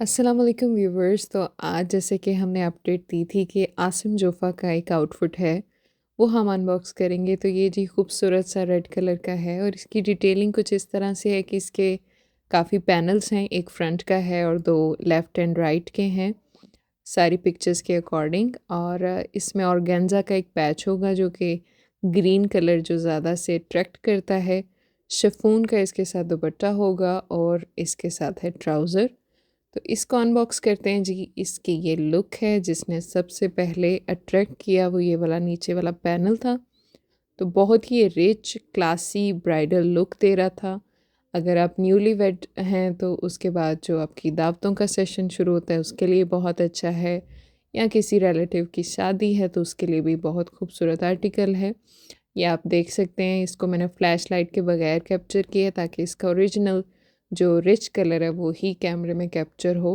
अस्सलाम वालेकुम व्यूवर्स। तो आज जैसे कि हमने अपडेट दी थी कि आसिम जोफ़ा का एक आउटफिट है, वो हम अनबॉक्स करेंगे। तो ये जी खूबसूरत सा रेड कलर का है और इसकी डिटेलिंग कुछ इस तरह से है कि इसके काफ़ी पैनल्स हैं, एक फ्रंट का है और 2 लेफ़्ट एंड राइट के हैं, सारी पिक्चर्स के अकॉर्डिंग। और इसमें ऑर्गेन्जा का एक पैच होगा जो कि ग्रीन कलर जो ज़्यादा से अट्रैक्ट करता है। शिफॉन का इसके साथ दुपट्टा होगा और इसके साथ है ट्राउज़र। तो इसको अनबॉक्स करते हैं जी। इसकी ये लुक है, जिसने सबसे पहले अट्रैक्ट किया वो ये वाला नीचे वाला पैनल था। तो बहुत ही रिच क्लासी ब्राइडल लुक दे रहा था। अगर आप न्यूली वेड हैं तो उसके बाद जो आपकी दावतों का सेशन शुरू होता है उसके लिए बहुत अच्छा है, या किसी रिलेटिव की शादी है तो उसके लिए भी बहुत खूबसूरत आर्टिकल है। ये आप देख सकते हैं, इसको मैंने फ्लैश लाइट के बगैर कैप्चर किया ताकि इसका ओरिजिनल जो रिच कलर है वो ही कैमरे में कैप्चर हो।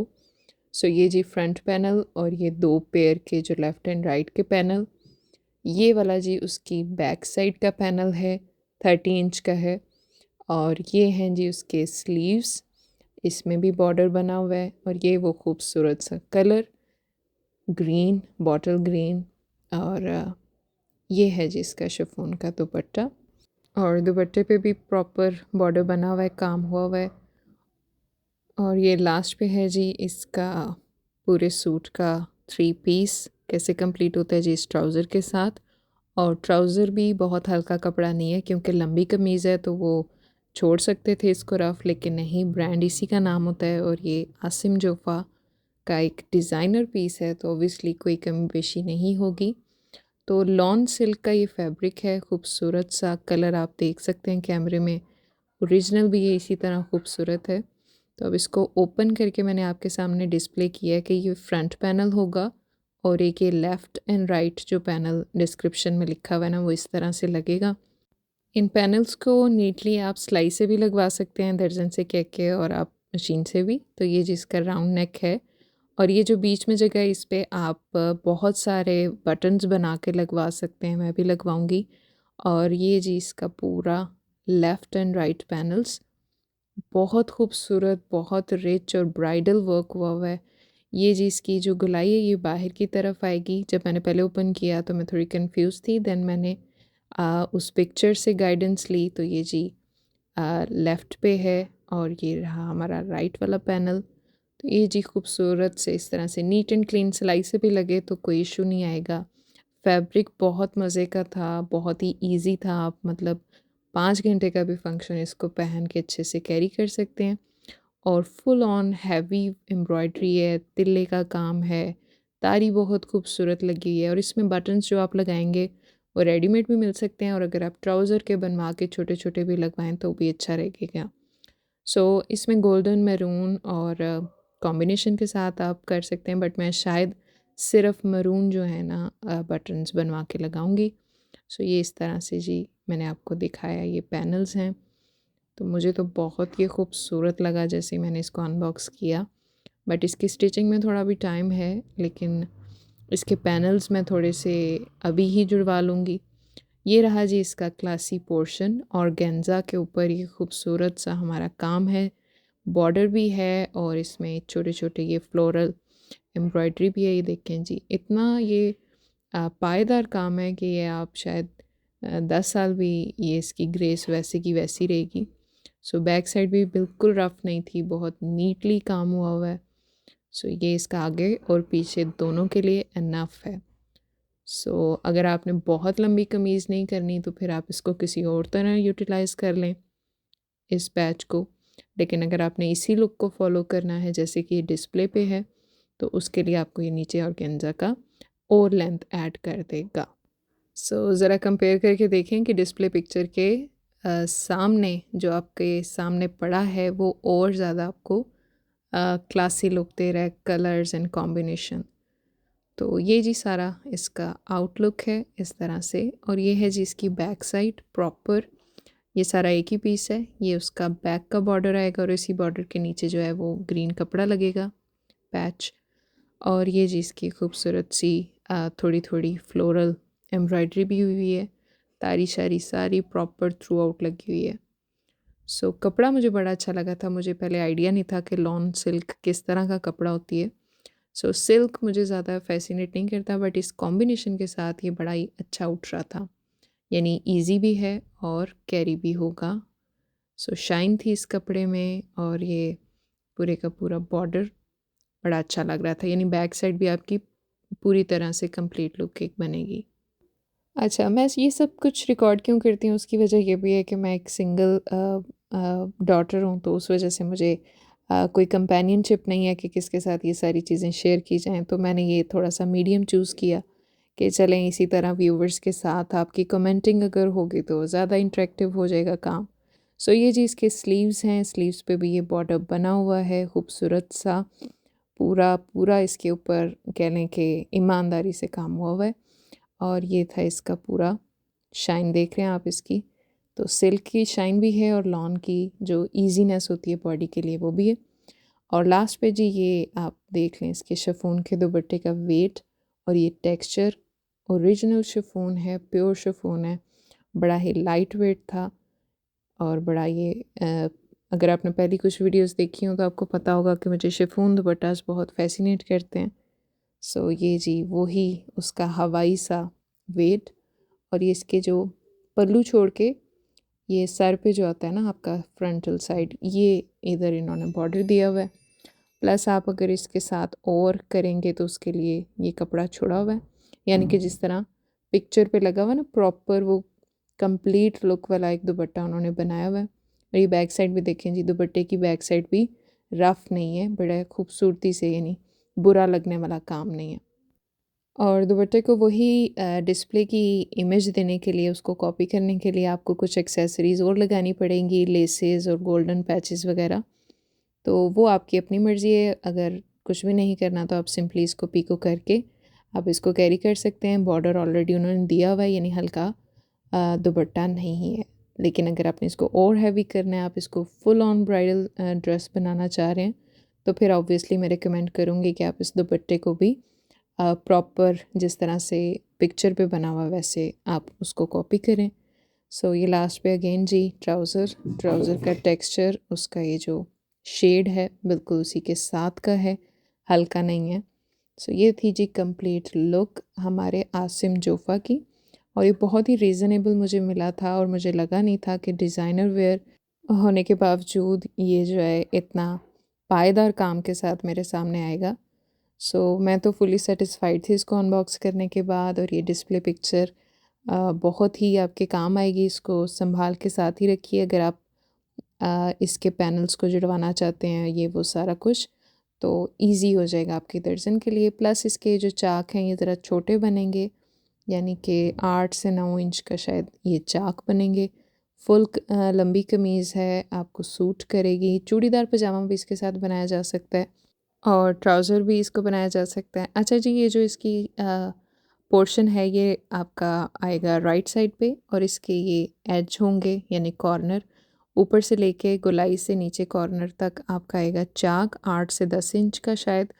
सो ये जी फ्रंट पैनल और ये 2 पेयर के जो लेफ़्ट एंड राइट के पैनल। ये वाला जी उसकी बैक साइड का पैनल है, 30 इंच का है। और ये हैं जी उसके स्लीव्स, इसमें भी बॉर्डर बना हुआ है। और ये वो खूबसूरत सा कलर ग्रीन, बॉटल ग्रीन। और ये है जी इसका शिफॉन का दुपट्टा, और दुपट्टे पे भी प्रॉपर बॉर्डर बना हुआ है, काम हुआ हुआ है। और ये लास्ट पे है जी इसका पूरे सूट का 3 पीस कैसे कंप्लीट होता है जी इस ट्राउज़र के साथ। और ट्राउज़र भी बहुत हल्का कपड़ा नहीं है, क्योंकि लंबी कमीज़ है तो वो छोड़ सकते थे इसको रफ़, लेकिन नहीं, ब्रांड इसी का नाम होता है। और ये आसिम जोफ़ा का एक डिज़ाइनर पीस है तो ऑब्वियसली कोई कमी पेशी नहीं होगी। तो लॉन सिल्क का ये फैब्रिक है, खूबसूरत सा कलर आप देख सकते हैं कैमरे में। ओरिजिनल भी ये इसी तरह खूबसूरत है। तो अब इसको ओपन करके मैंने आपके सामने डिस्प्ले किया है कि ये फ्रंट पैनल होगा, और एक ये लेफ़्ट एंड राइट जो पैनल डिस्क्रिप्शन में लिखा हुआ है ना, वो इस तरह से लगेगा। इन पैनल्स को नीटली आप सिलाई से भी लगवा सकते हैं, दर्जन से कह के, और आप मशीन से भी। तो ये जिसका राउंड नेक है, और ये जो बीच में जगह है इस पे आप बहुत सारे बटन्स बना के लगवा सकते हैं, मैं भी लगवाऊंगी। और ये जी इसका पूरा लेफ़्ट एंड राइट पैनल्स बहुत खूबसूरत, बहुत रिच और ब्राइडल वर्क हुआ हुआ है। ये जी इसकी जो गोलाई है ये बाहर की तरफ आएगी। जब मैंने पहले ओपन किया तो मैं थोड़ी कंफ्यूज थी, देन मैंने उस पिक्चर से गाइडेंस ली। तो ये जी लेफ़्ट पे है, और ये रहा हमारा राइट वाला पैनल। तो ये जी खूबसूरत से इस तरह से नीट एंड क्लीन, सिलाई से भी लगे तो कोई इशू नहीं आएगा। फैब्रिक बहुत मज़े का था, बहुत ही ईजी था। आप मतलब 5 घंटे का भी फंक्शन इसको पहन के अच्छे से कैरी कर सकते हैं। और फुल ऑन हैवी एम्ब्रॉयडरी है, तिल्ले का काम है, तारी बहुत खूबसूरत लगी हुई है। और इसमें बटन्स जो आप लगाएंगे वो रेडीमेड भी मिल सकते हैं, और अगर आप ट्राउज़र के बनवा के छोटे छोटे भी लगवाएं तो भी अच्छा रहेगा। सो इसमें गोल्डन मैरून और कॉम्बिनेशन के साथ आप कर सकते हैं, बट मैं शायद सिर्फ मरून जो है ना बटन्स बनवा के लगाऊंगी। सो ये इस तरह से जी मैंने आपको दिखाया, ये पैनल्स हैं। तो मुझे तो बहुत ही खूबसूरत लगा जैसे मैंने इसको अनबॉक्स किया, बट इसकी स्टिचिंग में थोड़ा भी टाइम है, लेकिन इसके पैनल्स मैं थोड़े से अभी ही जुड़वा लूँगी। ये रहा जी इसका क्लासी पोर्शन, ऑर्गेन्जा के ऊपर ये खूबसूरत सा हमारा काम है, बॉर्डर भी है, और इसमें छोटे छोटे ये फ्लोरल एम्ब्रॉयडरी भी है। ये देखें जी, इतना ये पायदार काम है कि ये आप शायद 10 साल भी ये इसकी ग्रेस वैसे की वैसी रहेगी। सो बैक साइड भी बिल्कुल रफ़ नहीं थी, बहुत नीटली काम हुआ हुआ है। सो ये इसका आगे और पीछे दोनों के लिए इनफ है। सो अगर आपने बहुत लंबी कमीज़ नहीं करनी तो फिर आप इसको किसी और तरह यूटिलाइज़ कर लें इस पैच को। लेकिन अगर आपने इसी लुक को फॉलो करना है जैसे कि ये डिस्प्ले पे है, तो उसके लिए आपको ये नीचे ऑर्गेन्जा का और लेंथ ऐड कर देगा। सो ज़रा कंपेयर करके देखें कि डिस्प्ले पिक्चर के सामने जो आपके सामने पड़ा है वो और ज़्यादा आपको क्लासी लुक दे रहा है, कलर्स एंड कॉम्बिनेशन। तो ये जी सारा इसका आउटलुक है इस तरह से। और ये है जी इसकी बैक साइड प्रॉपर, ये सारा एक ही पीस है। ये उसका बैक का बॉर्डर आएगा, और इसी बॉर्डर के नीचे जो है वो ग्रीन कपड़ा लगेगा, पैच। और ये जी इसकी खूबसूरत सी थोड़ी थोड़ी फ्लोरल एम्ब्रॉयडरी भी हुई है, तारी शारी सारी प्रॉपर थ्रू आउट लगी हुई है। कपड़ा मुझे बड़ा अच्छा लगा था, मुझे पहले आइडिया नहीं था कि लॉन सिल्क किस तरह का कपड़ा होती है। सिल्क मुझे ज़्यादा फ़ैसिनेट नहीं करता, बट इस कॉम्बिनेशन के साथ ये बड़ा ही अच्छा उठ रहा था, यानी ईज़ी भी है और कैरी भी होगा। शाइन थी इस कपड़े में, और ये पूरे का पूरा बॉर्डर बड़ा अच्छा लग रहा था, यानी बैक साइड भी आपकी पूरी तरह से कंप्लीट लुक एक बनेगी। अच्छा, मैं ये सब कुछ रिकॉर्ड क्यों करती हूँ, उसकी वजह ये भी है कि मैं एक सिंगल डॉटर हूँ, तो उस वजह से मुझे कोई कंपेनियनशिप नहीं है कि किसके साथ ये सारी चीज़ें शेयर की जाएँ। तो मैंने ये थोड़ा-सा मीडियम चूज़ किया कि चलें इसी तरह व्यूवर्स के साथ आपकी कमेंटिंग अगर होगी तो ज़्यादा इंटरेक्टिव हो जाएगा काम। ये जी इसके स्लीव्स हैं, स्लीव्स पे भी ये बॉर्डर बना हुआ है खूबसूरत सा, पूरा इसके ऊपर कह लें कि ईमानदारी से काम हुआ है। और ये था इसका पूरा शाइन, देख रहे हैं आप इसकी, तो सिल्क की शाइन भी है और लॉन की जो ईजीनेस होती है बॉडी के लिए वो भी है। और लास्ट पे जी ये आप देख लें इसके शिफॉन के दुपट्टे का वेट और ये टेक्सचर, ओरिजिनल शिफॉन है, प्योर शिफॉन है, बड़ा ही लाइट वेट था। और बड़ा ये अगर आपने पहली कुछ वीडियोस देखी हो तो आपको पता होगा कि मुझे शिफॉन दुपट्टास बहुत फैसिनेट करते हैं। ये जी वही उसका हवाई सा वेट, और ये इसके जो पल्लू छोड़ के ये सर पे जो आता है ना आपका फ्रंटल साइड, ये इधर इन्होंने बॉर्डर दिया हुआ है। प्लस आप अगर इसके साथ और करेंगे तो उसके लिए ये कपड़ा छोड़ा हुआ है, यानी कि जिस तरह पिक्चर पे लगा हुआ है ना प्रॉपर वो कंप्लीट लुक वाला एक दुपट्टा उन्होंने बनाया हुआ है। और ये बैक साइड भी देखें जी, दुपट्टे की बैक साइड भी रफ़ नहीं है, बड़ा खूबसूरती से, यानी बुरा लगने वाला काम नहीं है। और दुपट्टे को वही डिस्प्ले की इमेज देने के लिए, उसको कॉपी करने के लिए आपको कुछ एक्सेसरीज़ और लगानी पड़ेंगी, लेसेस और गोल्डन पैचेस वगैरह। तो वो आपकी अपनी मर्ज़ी है, अगर कुछ भी नहीं करना तो आप सिंपली इसको पिको करके आप इसको कैरी कर सकते हैं। बॉर्डर ऑलरेडी उन्होंने दिया हुआ है, यानी हल्का दुपट्टा नहीं है। लेकिन अगर आपने इसको और हैवी करना है, आप इसको फुल ऑन ब्राइडल ड्रेस बनाना चाह रहे हैं, तो फिर ऑब्वियसली मैं रिकमेंड करूँगी कि आप इस दुपट्टे को भी प्रॉपर जिस तरह से पिक्चर पे बना हुआ वैसे आप उसको कॉपी करें। ये लास्ट पे अगेन जी ट्राउज़र का टेक्सचर, उसका ये जो शेड है बिल्कुल उसी के साथ का है, हल्का नहीं है। ये थी जी कंप्लीट लुक हमारे आसिम जोफ़ा की, और ये बहुत ही रीज़नेबल मुझे मिला था, और मुझे लगा नहीं था कि डिज़ाइनर वेयर होने के बावजूद ये जो है इतना पायदार काम के साथ मेरे सामने आएगा। मैं तो फुली सेटिस्फाइड थी इसको अनबॉक्स करने के बाद, और ये डिस्प्ले पिक्चर बहुत ही आपके काम आएगी, इसको संभाल के साथ ही रखिए अगर आप इसके पैनल्स को जुड़वाना चाहते हैं, ये वो सारा कुछ, तो इजी हो जाएगा आपके दर्जन के लिए। प्लस इसके जो चाक हैं ये ज़रा छोटे बनेंगे, यानी कि 8 से 9 इंच का शायद ये चाक बनेंगे। फुल लंबी कमीज़ है, आपको सूट करेगी। चूड़ीदार पजामा भी इसके साथ बनाया जा सकता है, और ट्राउज़र भी इसको बनाया जा सकता है। अच्छा जी, ये जो इसकी पोर्शन है ये आपका आएगा राइट साइड पे, और इसके ये एज होंगे यानी कॉर्नर, ऊपर से लेके गोलाई से नीचे कॉर्नर तक आपका आएगा चाक 8 से 10 इंच का शायद।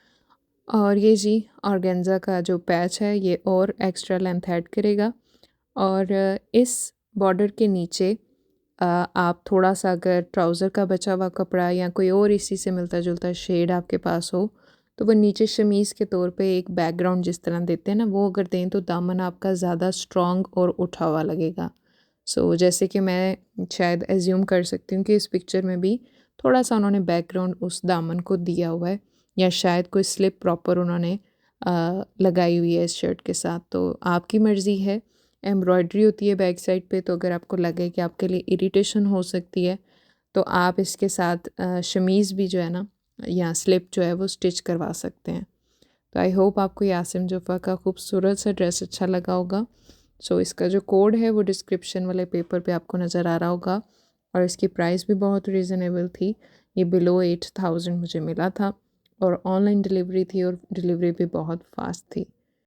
और ये जी ऑर्गेन्जा का जो पैच है ये और एक्स्ट्रा लेंथ ऐड करेगा। और इस बॉर्डर के नीचे आप थोड़ा-सा अगर ट्राउज़र का बचा हुआ कपड़ा या कोई और इसी से मिलता-जुलता शेड आपके पास हो, तो वो नीचे शमीज़ के तौर पे एक बैकग्राउंड जिस तरह देते हैं ना, वो अगर दें तो दामन आपका ज़्यादा स्ट्रॉन्ग और उठा हुआ लगेगा। जैसे कि मैं शायद एज़्यूम कर सकती हूँ कि इस पिक्चर में भी थोड़ा-सा उन्होंने बैकग्राउंड उस दामन को दिया हुआ है, या शायद कोई स्लिप प्रॉपर उन्होंने लगाई हुई है इस शर्ट के साथ, तो आपकी मर्ज़ी है। एम्ब्रॉयडरी होती है बैक साइड पे, तो अगर आपको लगे कि आपके लिए इरिटेशन हो सकती है, तो आप इसके साथ शमीज़ भी जो है ना या स्लिप जो है वो स्टिच करवा सकते हैं। तो आई होप आपको ये आसिम जोफ़ा का खूबसूरत सा ड्रेस अच्छा लगा होगा। इसका जो कोड है वो डिस्क्रिप्शन वाले पेपर पे आपको नज़र आ रहा होगा, और इसकी प्राइस भी बहुत रीज़नेबल थी। ये बिलो 8000 मुझे मिला था, और ऑनलाइन डिलीवरी थी, और डिलीवरी भी बहुत फास्ट थी।